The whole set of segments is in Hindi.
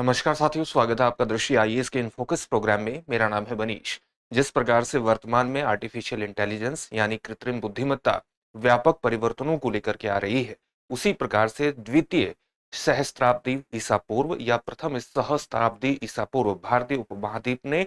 नमस्कार साथियों, स्वागत है आपका दृष्टि आईएएस के इनफोकस प्रोग्राम में। मेरा नाम है मनीष। जिस प्रकार से वर्तमान में आर्टिफिशियल इंटेलिजेंस यानी कृत्रिम बुद्धिमत्ता व्यापक परिवर्तनों को लेकर के आ रही है, उसी प्रकार से द्वितीय सहस्त्राब्दी ईसा पूर्व या प्रथम सहस्त्राब्दी ईसा पूर्व भारतीय उपमहाद्वीप ने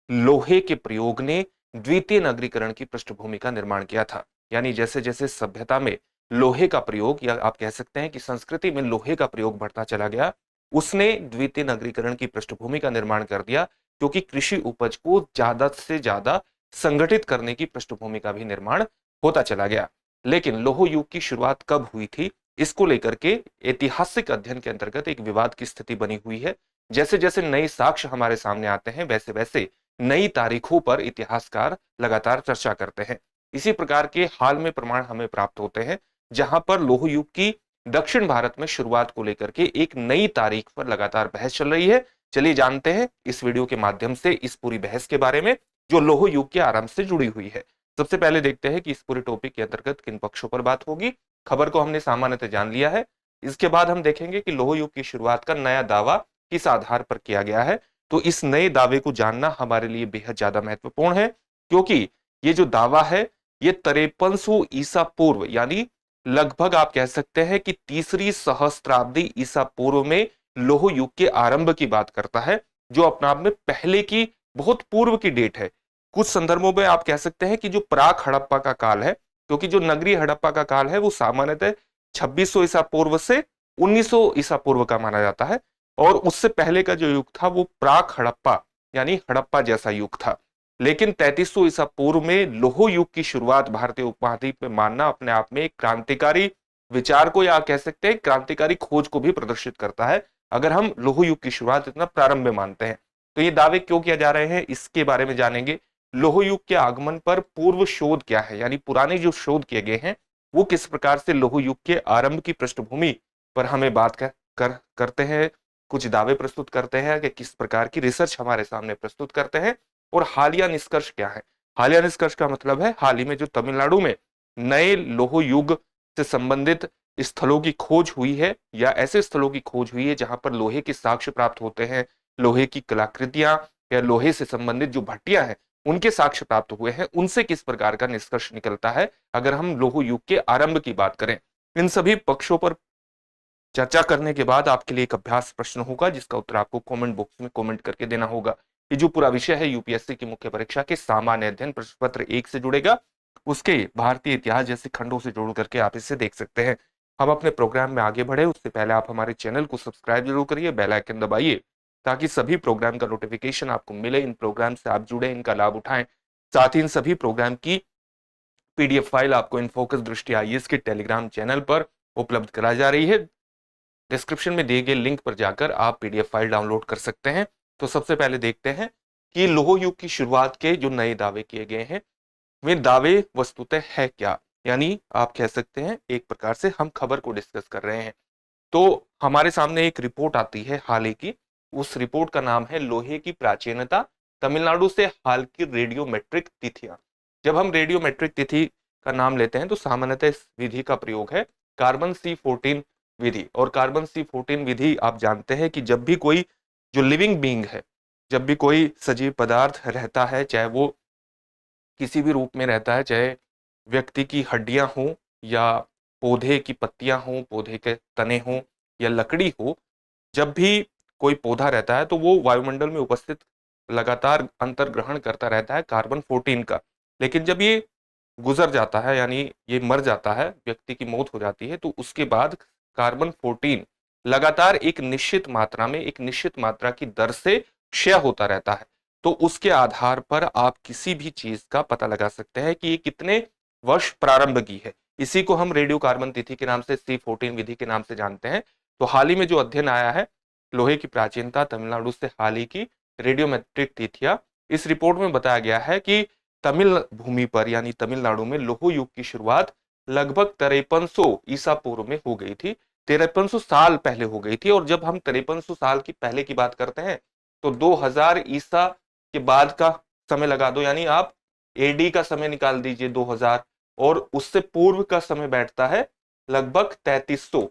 लोहे के प्रयोग ने द्वितीय नगरीकरण की पृष्ठभूमि का निर्माण किया था। यानी जैसे जैसे सभ्यता में लोहे का प्रयोग, या आप कह सकते हैं कि संस्कृति में लोहे का प्रयोग बढ़ता चला गया, उसने द्वितीय नगरीकरण की पृष्ठभूमि का निर्माण कर दिया, क्योंकि कृषि उपज को ज्यादा से ज्यादा संगठित करने की पृष्ठभूमि का भी निर्माण होता चला गया। लेकिन लौह युग की शुरुआत कब हुई थी, इसको लेकर के ऐतिहासिक अध्ययन के अंतर्गत एक विवाद की स्थिति बनी हुई है। जैसे जैसे नए साक्ष्य हमारे सामने आते हैं, वैसे वैसे नई तारीखों पर इतिहासकार लगातार चर्चा करते हैं। इसी प्रकार के हाल में प्रमाण हमें प्राप्त होते हैं, जहां पर लौह युग की दक्षिण भारत में शुरुआत को लेकर के एक नई तारीख पर लगातार बहस चल रही है। चलिए जानते हैं इस वीडियो के माध्यम से इस पूरी बहस के बारे में, जो लौह युग के आरंभ से जुड़ी हुई है। सबसे पहले देखते हैं कि इस पूरे टॉपिक के अंतर्गत किन पक्षों पर बात होगी। खबर को हमने सामान्यतः जान लिया है। इसके बाद हम देखेंगे कि लौह युग की शुरुआत का नया दावा किस आधार पर किया गया है। तो इस नए दावे को जानना हमारे लिए बेहद ज्यादा महत्वपूर्ण है, क्योंकि ये जो दावा है ये 5300 ईसा पूर्व यानी लगभग आप कह सकते हैं कि तीसरी सहस्त्राब्दी ईसा पूर्व में लौह युग के आरंभ की बात करता है, जो अपने आप में पहले की बहुत पूर्व की डेट है। कुछ संदर्भों में आप कह सकते हैं कि जो प्राक हड़प्पा का काल है, क्योंकि जो नगरीय हड़प्पा का काल है वो सामान्यतः 2600 ईसा पूर्व से 1900 ईसा पूर्व का माना जाता है, और उससे पहले का जो युग था वो प्राक हड़प्पा यानी हड़प्पा जैसा युग था। लेकिन 3300 ईसा पूर्व में लौह युग की शुरुआत भारतीय उपमहाद्वीप में मानना अपने आप में एक क्रांतिकारी विचार को, या कह सकते हैं क्रांतिकारी खोज को भी प्रदर्शित करता है, अगर हम लौह युग की शुरुआत इतना प्रारंभ में मानते हैं। तो ये दावे क्यों किया जा रहे हैं, इसके बारे में जानेंगे। लौह युग के आगमन पर पूर्व शोध क्या है, यानी पुराने जो शोध किए गए हैं वो किस प्रकार से लौह युग के आरंभ की पृष्ठभूमि पर हमें बात करते हैं, कुछ दावे प्रस्तुत करते हैं कि किस प्रकार की रिसर्च हमारे सामने प्रस्तुत करते हैं, और हालिया निष्कर्ष क्या है। हालिया निष्कर्ष का मतलब है हाल ही में जो तमिलनाडु में नए लौह युग से संबंधित स्थलों की खोज हुई है, या ऐसे स्थलों की खोज हुई है जहां पर लोहे के साक्ष्य प्राप्त होते हैं, लोहे की कलाकृतियां या लोहे से संबंधित जो भट्टियां हैं उनके साक्ष्य प्राप्त हुए हैं, उनसे किस प्रकार का निष्कर्ष निकलता है अगर हम लौह युग के आरंभ की बात करें। इन सभी पक्षों पर चर्चा करने के बाद आपके लिए एक अभ्यास प्रश्न होगा, जिसका उत्तर आपको कमेंट बॉक्स में कमेंट करके देना होगा। ये जो पूरा विषय है यूपीएससी की मुख्य परीक्षा के सामान्य अध्ययन प्रश्न पत्र 1 से जुड़ेगा, उसके भारतीय इतिहास जैसे खंडों से जोड़ करके आप इसे देख सकते हैं। हम अपने प्रोग्राम में आगे बढ़े उससे पहले आप हमारे चैनल को सब्सक्राइब जरूर करिए, बेल आइकन दबाइए, ताकि सभी प्रोग्राम का नोटिफिकेशन आपको मिले। इन प्रोग्राम से आप जुड़े, इनका लाभ उठाएं। साथ ही इन सभी प्रोग्राम की पीडीएफ फाइल आपको इनफोकस दृष्टि आईएएस के टेलीग्राम चैनल पर उपलब्ध कराई जा रही है। डिस्क्रिप्शन में दिए गए लिंक पर जाकर आप पीडीएफ फाइल डाउनलोड कर सकते हैं। तो सबसे पहले देखते हैं कि लौह युग की शुरुआत के जो नए दावे किए गए हैं वे दावे वस्तुतः है क्या। यानी आप कह सकते हैं एक प्रकार से हम खबर को डिस्कस कर रहे हैं। तो हमारे सामने एक रिपोर्ट आती है हाल ही की। उस रिपोर्ट का नाम है लोहे की प्राचीनता, तमिलनाडु से हाल की रेडियोमेट्रिक तिथियां। जब हम रेडियोमेट्रिक तिथि का नाम लेते हैं तो सामान्यतः इस विधि का प्रयोग है कार्बन C14 विधि। और कार्बन C14 विधि आप जानते हैं कि जब भी कोई जो लिविंग बीइंग है, जब भी कोई सजीव पदार्थ रहता है, चाहे वो किसी भी रूप में रहता है, चाहे व्यक्ति की हड्डियां हों या पौधे की पत्तियां हों, पौधे के तने हों या लकड़ी हो, जब भी कोई पौधा रहता है तो वो वायुमंडल में उपस्थित लगातार अंतर्ग्रहण करता रहता है कार्बन 14 का। लेकिन जब ये गुजर जाता है, यानी ये मर जाता है, व्यक्ति की मौत हो जाती है, तो उसके बाद कार्बन 14 लगातार एक निश्चित मात्रा में, एक निश्चित मात्रा की दर से क्षय होता रहता है। तो उसके आधार पर आप किसी भी चीज का पता लगा सकते हैं कि ये कितने वर्ष प्रारंभ की है। इसी को हम रेडियो कार्बन तिथि के नाम से, C14 विधि के नाम से जानते हैं। तो हाल ही में जो अध्ययन आया है लोहे की प्राचीनता, तमिलनाडु से हाल ही की रेडियोमेट्रिक तिथियां, इस रिपोर्ट में बताया गया है कि तमिल भूमि पर यानी तमिलनाडु में लौह युग की शुरुआत लगभग 5300 ईसा पूर्व में हो गई थी। 5300 साल पहले हो गई थी। और जब हम 5300 साल की पहले की बात करते हैं तो 2000 ईसा के बाद का समय लगा दो, यानी आप एडी का समय निकाल दीजिए 2000, और उससे पूर्व का समय बैठता है लगभग 3300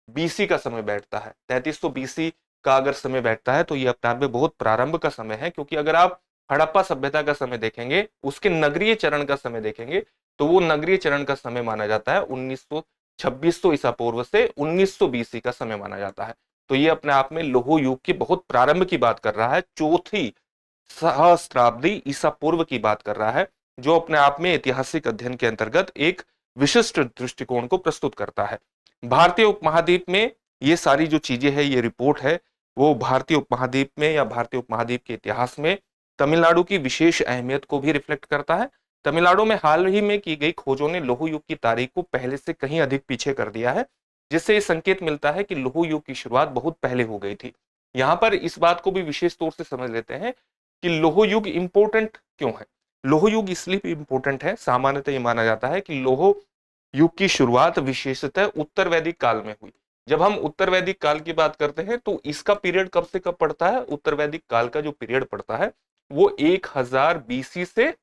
बीसी का समय बैठता है। 3300 बीसी का अगर समय बैठता है तो ये अपने आप में बहुत प्रारंभ का समय है, क्योंकि अगर आप हड़प्पा सभ्यता का समय देखेंगे, उसके नगरीय चरण का समय देखेंगे, तो वो नगरीय चरण का समय माना जाता है 2600 ईसा पूर्व से 1900 बीसी का समय माना जाता है। तो ये अपने आप में लौह युग के बहुत प्रारंभ की बात कर रहा है, चौथी सहस्त्राब्दी ईसा पूर्व की बात कर रहा है, जो अपने आप में ऐतिहासिक अध्ययन के अंतर्गत एक विशिष्ट दृष्टिकोण को प्रस्तुत करता है। भारतीय उपमहाद्वीप में ये सारी जो चीजें है, ये रिपोर्ट है, वो भारतीय उपमहाद्वीप में या भारतीय उपमहाद्वीप के इतिहास में तमिलनाडु की विशेष अहमियत को भी रिफ्लेक्ट करता है। तमिलनाडु में हाल ही में की गई खोजों ने लौह युग की तारीख को पहले से कहीं अधिक पीछे कर दिया है, जिससे ये संकेत मिलता है कि लौह युग की शुरुआत बहुत पहले हो गई थी। यहां पर इस बात को भी विशेष तौर से समझ लेते हैं कि लौह युग इंपोर्टेंट क्यों है। लौह युग इसलिए इंपोर्टेंट है, सामान्यतः ये माना जाता है कि लौह युग की शुरुआत विशेषतः उत्तर वैदिक काल में हुई। जब हम उत्तर वैदिक काल की बात करते हैं तो इसका पीरियड कब से कब पड़ता है? उत्तर वैदिक काल का जो पीरियड पड़ता है वो 1000 बीसी से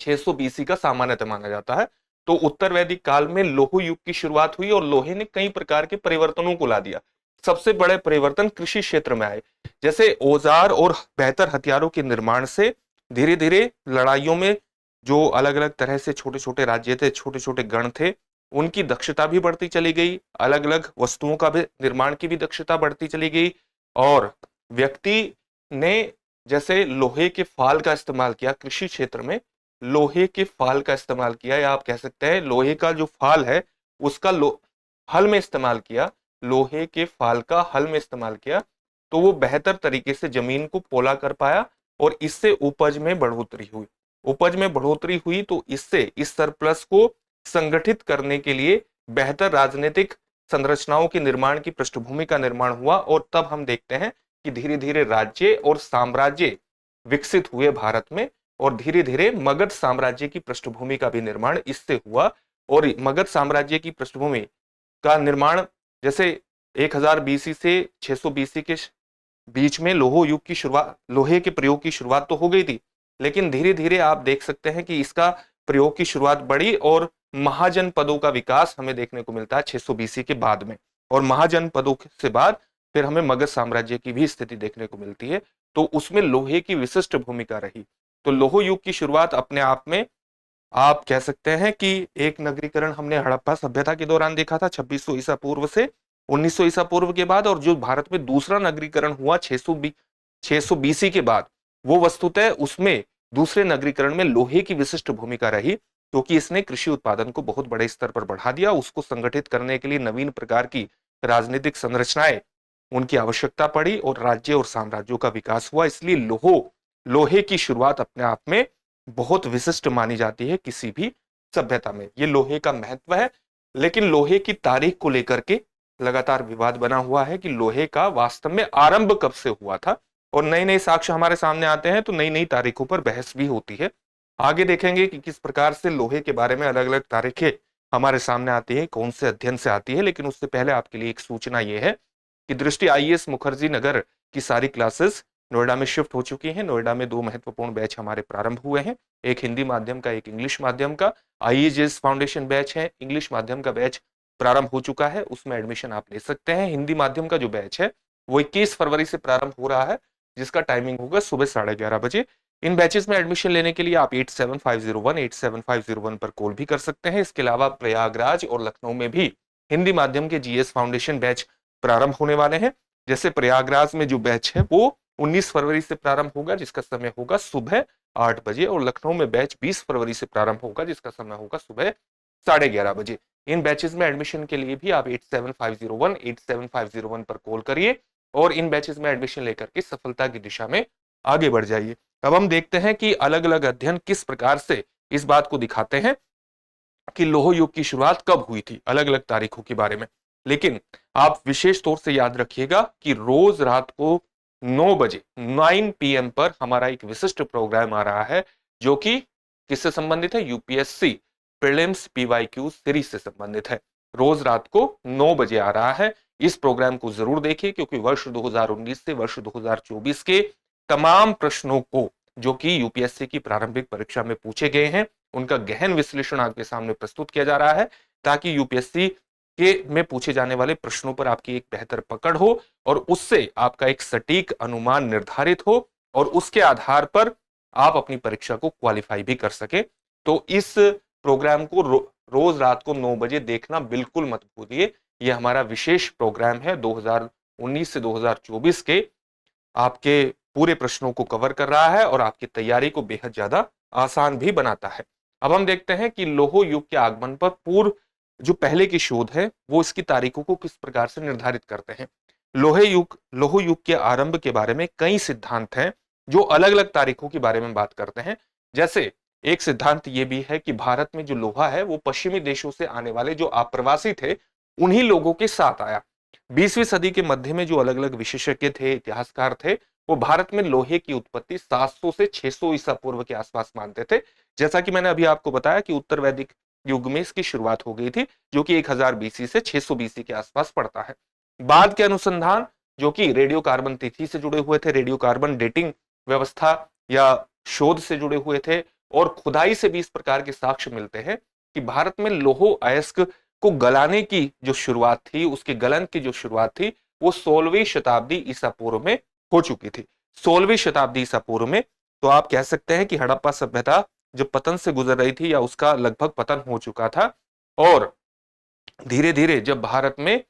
600 बीसी का सामान्यतः माना जाता है। तो उत्तर वैदिक काल में लौह युग की शुरुआत हुई और लोहे ने कई प्रकार के परिवर्तनों को ला दिया। सबसे बड़े परिवर्तन कृषि क्षेत्र में आए, जैसे औजार और बेहतर हथियारों के निर्माण से धीरे धीरे लड़ाइयों में जो अलग अलग तरह से छोटे छोटे राज्य थे, छोटे छोटे गण थे, उनकी दक्षता भी बढ़ती चली गई, अलग अलग वस्तुओं का भी निर्माण की भी दक्षता बढ़ती चली गई। और व्यक्ति ने जैसे लोहे के फाल का इस्तेमाल किया कृषि क्षेत्र में, लोहे के फाल का इस्तेमाल किया, या आप कह सकते हैं लोहे का जो फाल है उसका हल में इस्तेमाल किया, लोहे के फाल का हल में इस्तेमाल किया, तो वो बेहतर तरीके से जमीन को पोला कर पाया और इससे उपज में बढ़ोतरी हुई। उपज में बढ़ोतरी हुई तो इससे इस सरप्लस को संगठित करने के लिए बेहतर राजनीतिक संरचनाओं के निर्माण की पृष्ठभूमि का निर्माण हुआ, और तब हम देखते हैं कि धीरे धीरे राज्य और साम्राज्य विकसित हुए भारत में, और धीरे धीरे मगध साम्राज्य की पृष्ठभूमि का भी निर्माण इससे हुआ। और मगध साम्राज्य की पृष्ठभूमि का निर्माण जैसे 1000 बीसी से 600 बीसी के बीच में लौह युग की शुरुआत, लोहे के प्रयोग की शुरुआत तो हो गई थी, लेकिन धीरे धीरे आप देख सकते हैं कि इसका प्रयोग की शुरुआत बढ़ी और महाजनपदों का विकास हमें देखने को मिलता है 600 बीसी के बाद में। और महाजनपदों से बाद फिर हमें मगध साम्राज्य की भी स्थिति देखने को मिलती है, तो उसमें लोहे की विशिष्ट भूमिका रही। तो लौह युग की शुरुआत अपने आप में आप कह सकते हैं कि एक नगरीकरण हमने हड़प्पा सभ्यता के दौरान देखा था 2600 ईसा पूर्व से 1900 ईसा पूर्व के बाद, और जो भारत में दूसरा नगरीकरण हुआ 600 बीसी के बाद, वो वस्तुतः उसमें दूसरे नगरीकरण में लोहे की विशिष्ट भूमिका रही, क्योंकि इसने कृषि उत्पादन को बहुत बड़े स्तर पर बढ़ा दिया। उसको संगठित करने के लिए नवीन प्रकार की राजनीतिक संरचनाएं उनकी आवश्यकता पड़ी और राज्य और साम्राज्यों का विकास हुआ। इसलिए लोहे की शुरुआत अपने आप में बहुत विशिष्ट मानी जाती है किसी भी सभ्यता में। ये लोहे का महत्व है, लेकिन लोहे की तारीख को लेकर के लगातार विवाद बना हुआ है कि लोहे का वास्तव में आरंभ कब से हुआ था, और नए नए साक्ष्य हमारे सामने आते हैं तो नई नई तारीखों पर बहस भी होती है। आगे देखेंगे कि किस प्रकार से लोहे के बारे में अलग अलग तारीखें हमारे सामने आती है, कौन से अध्ययन से आती है। लेकिन उससे पहले आपके लिए एक सूचना यह है कि दृष्टि आईएएस मुखर्जी नगर की सारी क्लासेस नोएडा में शिफ्ट हो चुकी हैं। नोएडा में 2 महत्वपूर्ण बैच हमारे प्रारंभ हुए हैं, एक हिंदी माध्यम का, एक इंग्लिश माध्यम का। आईएएस फाउंडेशन बैच है, इंग्लिश माध्यम का बैच प्रारंभ हो चुका है, उसमें एडमिशन आप ले सकते हैं। हिंदी माध्यम का जो बैच है वो 21 फरवरी से प्रारंभ हो रहा है, जिसका टाइमिंग होगा सुबह 11:30 बजे। इन बैचेस में एडमिशन लेने के लिए आप 8750187501 पर कॉल भी कर सकते हैं। इसके अलावा प्रयागराज और लखनऊ में भी हिंदी माध्यम के जीएस फाउंडेशन बैच प्रारंभ होने वाले हैं। जैसे प्रयागराज में जो बैच है वो 19 फरवरी से प्रारंभ होगा, जिसका समय होगा सुबह 8 बजे, और लखनऊ में बैच 20 फरवरी से प्रारंभ होगा, जिसका समय होगा सुबह 11:30 बजे। इन बैचेस में एडमिशन के लिए भी आप 8750187501 पर कॉल करिए और इन बैचेस में एडमिशन लेकर के सफलता की दिशा में आगे बढ़ जाइए। अब हम देखते हैं कि अलग अलग अध्ययन किस प्रकार से इस बात को दिखाते हैं कि लौह युग की शुरुआत कब हुई थी, अलग अलग तारीखों के बारे में। लेकिन आप विशेष तौर से याद रखिएगा कि रोज रात को 9 बजे 9 PM पर हमारा एक विशिष्ट प्रोग्राम आ रहा है, जो कि किससे संबंधित है? यूपीएससी प्रीलिम्स पीवाईक्यू सीरीज से संबंधित है। रोज रात को 9 बजे आ रहा है। इस प्रोग्राम को जरूर देखिए, क्योंकि वर्ष 2019 से वर्ष 2024 के तमाम प्रश्नों को जो कि यूपीएससी की प्रारंभिक परीक्षा में पूछे गए हैं, उनका गहन विश्लेषण आपके सामने प्रस्तुत किया जा रहा है, ताकि यूपीएससी के में पूछे जाने वाले प्रश्नों पर आपकी एक बेहतर पकड़ हो और उससे आपका एक सटीक अनुमान निर्धारित हो और उसके आधार पर आप अपनी परीक्षा को क्वालिफाई भी कर सके। तो इस प्रोग्राम को रोज रात को 9 बजे देखना बिल्कुल मत भूलिए। यह हमारा विशेष प्रोग्राम है 2019 से 2024 के आपके पूरे प्रश्नों को कवर कर रहा है और आपकी तैयारी को बेहद ज्यादा आसान भी बनाता है। अब हम देखते हैं कि लौह युग के आगमन पर पूर्व जो पहले की शोध है वो इसकी तारीखों को किस प्रकार से निर्धारित करते हैं। लौह युग के आरंभ के बारे में कई सिद्धांत हैं जो अलग अलग तारीखों के बारे में बात करते हैं। जैसे एक सिद्धांत ये भी है कि भारत में जो लोहा है वो पश्चिमी देशों से आने वाले जो आप्रवासी थे उन्हीं लोगों के साथ आया। 20वीं सदी के मध्य में जो अलग अलग विशेषज्ञ थे, इतिहासकार थे, वो भारत में लोहे की उत्पत्ति 700 से 600 ईसा पूर्व के आसपास मानते थे। जैसा कि मैंने अभी आपको बताया कि उत्तर वैदिक युग में इसकी शुरुआत हो गई थी, जो कि 1000 बीसी से 600 बीसी के आसपास पड़ता है। बाद के अनुसंधान जो कि रेडियो कार्बन तिथि से जुड़े हुए थे, रेडियो कार्बन डेटिंग व्यवस्था या शोध से जुड़े हुए थे और खुदाई से भी इस प्रकार के साक्ष्य मिलते हैं कि भारत में लौह अयस्क को गलाने की जो शुरुआत थी, उसके गलन की जो शुरुआत थी, वो 16वीं शताब्दी ईसा पूर्व में हो चुकी थी। 16वीं शताब्दी ईसा पूर्व में तो आप कह सकते हैं कि हड़प्पा सभ्यता जब पतन से गुजर रही थी या उसका लगभग पतन हो चुका था और धीरे धीरे जब भारत में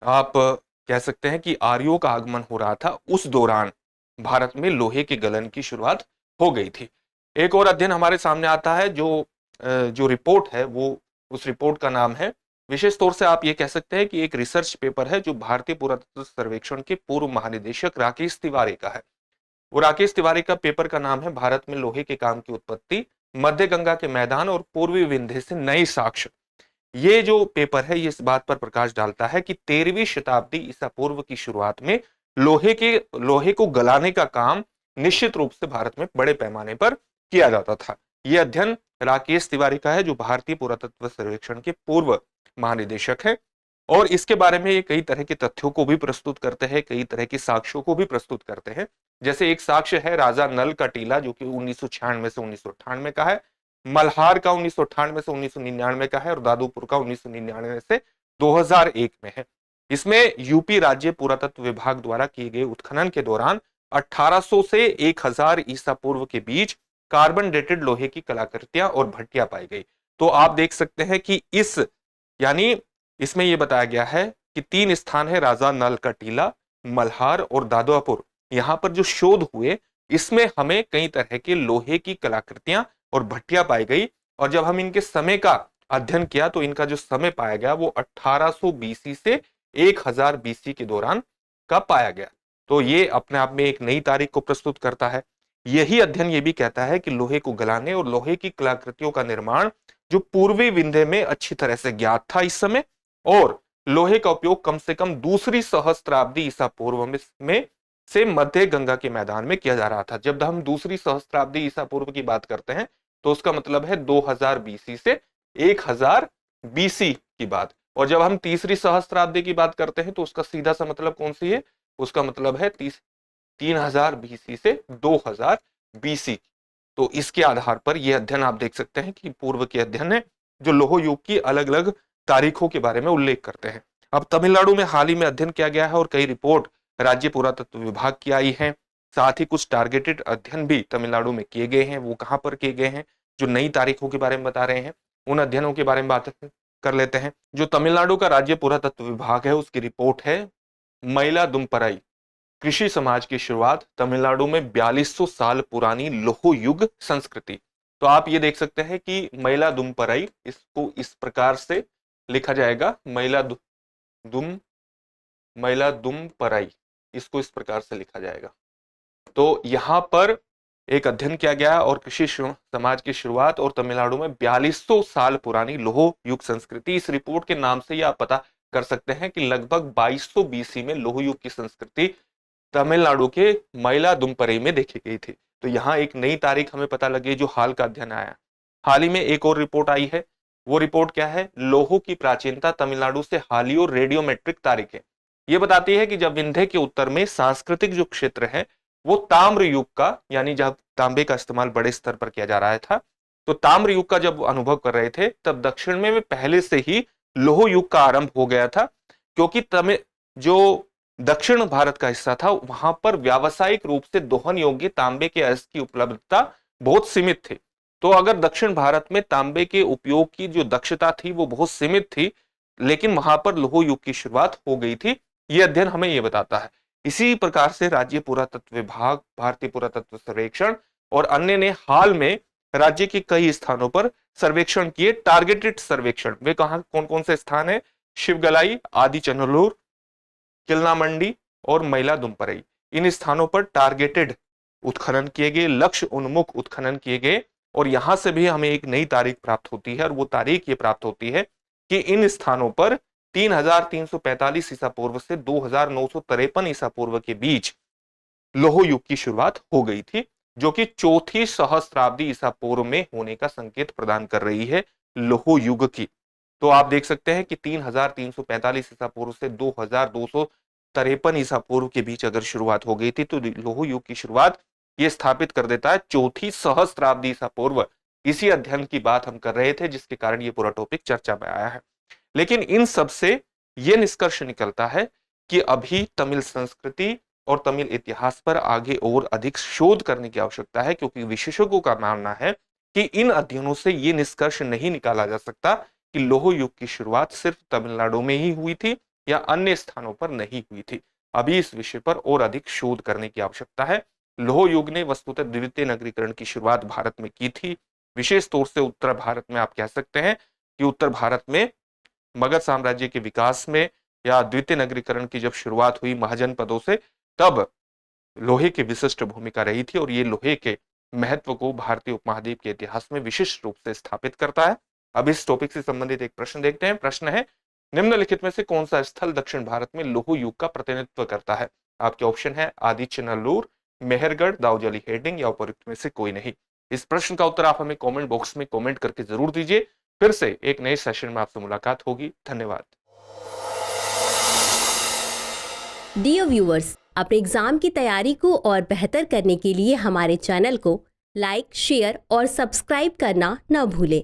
आप कह सकते हैं कि आर्यों का आगमन हो रहा था, उस दौरान भारत में लोहे के गलन की शुरुआत हो गई थी। एक और अध्ययन हमारे सामने आता है जो रिपोर्ट है वो उस रिपोर्ट का नाम है, विशेष तौर से आप ये कह सकते हैं कि एक रिसर्च पेपर है जो भारतीय पुरातत्व सर्वेक्षण के पूर्व महानिदेशक राकेश तिवारी का है। वो राकेश तिवारी का पेपर का नाम है भारत में लोहे के काम की उत्पत्ति, मध्य गंगा के मैदान और पूर्वी विंध्य से नए साक्ष्य। ये जो पेपर है ये इस बात पर प्रकाश डालता है कि 13वीं शताब्दी ईसा पूर्व की शुरुआत में लोहे को गलाने का काम निश्चित रूप से भारत में बड़े पैमाने पर किया जाता था। यह अध्ययन राकेश तिवारी का है जो भारतीय पुरातत्व सर्वेक्षण के पूर्व महानिदेशक है और इसके बारे में ये कई तरह के तथ्यों को भी प्रस्तुत करते हैं, कई तरह के साक्ष्यों को भी प्रस्तुत करते हैं। जैसे एक साक्ष्य है राजा नल का टीला जो कि 1996 से 1998 का है, मल्हार का 1998 से 1999 का है और दादूपुर का 1999 से 2001 में है। इसमें यूपी राज्य पुरातत्व विभाग द्वारा किए गए उत्खनन के दौरान 1800 से 1000 ईसा पूर्व के बीच कार्बन डेटेड लोहे की कलाकृतियां और भट्टियां पाई गई। तो आप देख सकते हैं कि यानी इसमें यह बताया गया है कि 3 स्थान है, राजा नल का टीला, मल्हार और दादुपुर। यहां पर जो शोध हुए इसमें हमें कई तरह के लोहे की कलाकृतियां और भट्टियां पाई गई और जब हम इनके समय का अध्ययन किया तो इनका जो समय पाया गया वो 1800 बीसी से 1000 बीसी के दौरान का पाया गया। तो ये अपने आप में एक नई तारीख को प्रस्तुत करता है। यही अध्ययन ये भी कहता है कि लोहे को गलाने और लोहे की कलाकृतियों का निर्माण जो पूर्वी विंध्य में अच्छी तरह से ज्ञात था इस समय, और लोहे का उपयोग कम से कम दूसरी सहस्त्राब्दी ईसा पूर्व में से मध्य गंगा के मैदान में किया जा रहा था। जब हम दूसरी सहस्त्राब्दी ईसा पूर्व की बात करते हैं तो उसका मतलब है 2000 बीसी से 1000 बीसी की बात, और जब हम तीसरी सहस्त्राब्दी की बात करते हैं तो उसका सीधा सा मतलब कौन सी है, उसका मतलब है 3000 बीसी से 2000 बीसी। तो इसके आधार पर यह अध्ययन आप देख सकते हैं कि पूर्व के अध्ययन है जो लौह युग की अलग अलग तारीखों के बारे में उल्लेख करते हैं। अब तमिलनाडु में हाल ही में अध्ययन किया गया है और कई रिपोर्ट राज्य पुरातत्व विभाग की आई है। साथ ही कुछ टारगेटेड अध्ययन भी तमिलनाडु में किए गए हैं। वो कहां पर किए गए हैं, जो नई तारीखों के बारे में बता रहे हैं, उन अध्ययनों के बारे में बात कर लेते हैं। जो तमिलनाडु का राज्य पुरातत्व विभाग है उसकी रिपोर्ट है मयिलादुम्परई, कृषि समाज की शुरुआत तमिलनाडु में 4200 साल पुरानी लौह युग संस्कृति। तो आप ये देख सकते हैं कि मयिलादुम्परई, इसको इस प्रकार से लिखा जाएगा, मयिलादुम्परई, इसको इस प्रकार से लिखा जाएगा। तो यहां पर एक अध्ययन किया गया और कृषि समाज की शुरुआत और तमिलनाडु में 4200 साल पुरानी लौह युग संस्कृति। इस रिपोर्ट के नाम से यह आप पता कर सकते हैं कि लगभग 2200 बीसी में लौह युग की संस्कृति तमिलनाडु के मयिलादुम्परई में देखी गई थी। तो यहाँ एक नई तारीख हमें पता लगी जो हाल का अध्ययन आया। हाल ही में एक और रिपोर्ट आई है, वो रिपोर्ट क्या है, लौह की प्राचीनता तमिलनाडु से हालियो रेडियोमेट्रिक तारीखें। ये बताती है कि जब विंध्य के उत्तर में सांस्कृतिक जो क्षेत्र है वो ताम्र युग का, यानी जब तांबे का इस्तेमाल बड़े स्तर पर किया जा रहा था, तो ताम्र युग का जब अनुभव कर रहे थे तब दक्षिण में वे पहले से ही लोह युग का आरंभ हो गया था, क्योंकि तमिल जो दक्षिण भारत का हिस्सा था वहां पर व्यावसायिक रूप से दोहन योग्य तांबे के अयस्क की उपलब्धता बहुत सीमित थी। तो अगर दक्षिण भारत में तांबे के उपयोग की जो दक्षता थी वो बहुत सीमित थी, लेकिन वहां पर लोह युग की शुरुआत हो गई थी। यह अध्ययन हमें यह बताता है। इसी प्रकार से राज्य पुरातत्व विभाग, भारतीय पुरातत्व सर्वेक्षण और अन्य ने हाल में राज्य के कई स्थानों पर सर्वेक्षण किए, टारगेटेड सर्वेक्षण। वे कहां कौन कौन से स्थान है? शिवगलाई, आदि चनलोर, किलना मंडी और मैला दुमपरई। इन स्थानों पर टारगेटेड उत्खनन किए गए, लक्ष्य उन्मुख उत्खनन किए गए, और यहां से भी हमें एक नई तारीख प्राप्त होती है, और वो तारीख ये प्राप्त होती है कि इन स्थानों पर 3345 ईसा पूर्व से 2953 ईसा पूर्व के बीच लोह युग की शुरुआत हो गई थी, जो कि चौथी सहस्त्राब्दी ईसा पूर्व में होने का संकेत प्रदान कर रही है लोह युग की। तो आप देख सकते हैं कि 3345 ईसा पूर्व से 2253 ईसा पूर्व के बीच अगर शुरुआत हो गई थी, तो लोह युग की शुरुआत ये स्थापित कर देता है चौथी सहस्त्राब्दी ईसा पूर्व। इसी अध्ययन की बात हम कर रहे थे, जिसके कारण ये पूरा टॉपिक चर्चा में आया है। लेकिन इन सब से यह निष्कर्ष निकलता है कि अभी तमिल संस्कृति और तमिल इतिहास पर आगे और अधिक शोध करने की आवश्यकता है, क्योंकि विशेषज्ञों का मानना है कि इन अध्ययनों से यह निष्कर्ष नहीं निकाला जा सकता कि लोह युग की शुरुआत सिर्फ तमिलनाडु में ही हुई थी या अन्य स्थानों पर नहीं हुई थी। अभी इस विषय पर और अधिक शोध करने की आवश्यकता है। लोह युग ने वस्तुतः द्वितीय नगरीकरण की शुरुआत भारत में की थी, विशेष तौर से उत्तर भारत में। आप कह सकते हैं कि उत्तर भारत में मगध साम्राज्य के विकास में या द्वितीय नगरीकरण की जब शुरुआत हुई महाजनपदों से, तब लोहे की विशिष्ट भूमिका रही थी, और ये लोहे के महत्व को भारतीय उपमहाद्वीप के इतिहास में विशिष्ट रूप से स्थापित करता है। अब इस टॉपिक से संबंधित एक प्रश्न देखते हैं। प्रश्न है, निम्नलिखित में से कौन सा स्थल दक्षिण भारत में लोह युग का प्रतिनिधित्व करता है? आपके ऑप्शन है आदि चनलोर, मेहरगढ़, दाऊजली हेडिंग या उपरोक्त में से कोई नहीं। इस प्रश्न का उत्तर आप हमें कमेंट बॉक्स में कमेंट करके जरूर दीजिए। फिर से एक नए सेशन में आपसे मुलाकात होगी। धन्यवाद। डियर व्यूअर्स, अपने एग्जाम की तैयारी को और बेहतर करने के लिए हमारे चैनल को लाइक, शेयर और सब्सक्राइब करना न भूलें।